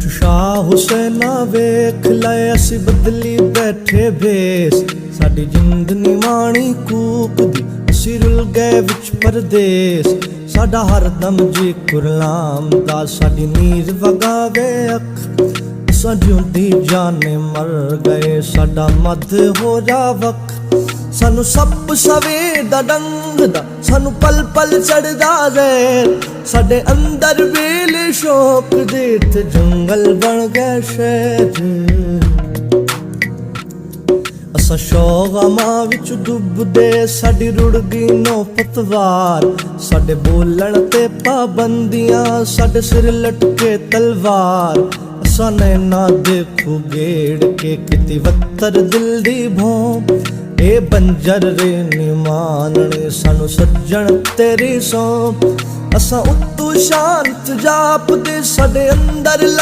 शाह हुसैना वेख लए असी बदली बैठे भेस साडी जिंद नी माणी कूक दी असी रुल गए विच परदेस साडा हरदम जी कुरलाम दा साडी नीर वगावे अख असां जिउंदी जाने मर गए साडा मध हो जा वख सानू सप सवे दा डंग दा सानू पल पल चढ़दा जैर साडे अंदर वेले शौक दे ते जंगल बन गया शहर असा शौगां विच डुबदे साडी रुड़ गई नो पतवार साडे बोलण ते पाबंदियां साडे सिर लटके तलवार असा नैना देखू गेड़ के किती वत्तर दिल दी भौं ए बंजर रे नी मानने सानू सज्जन तेरी सौंप असा उत्तू शांत जाप दे साडे अंदर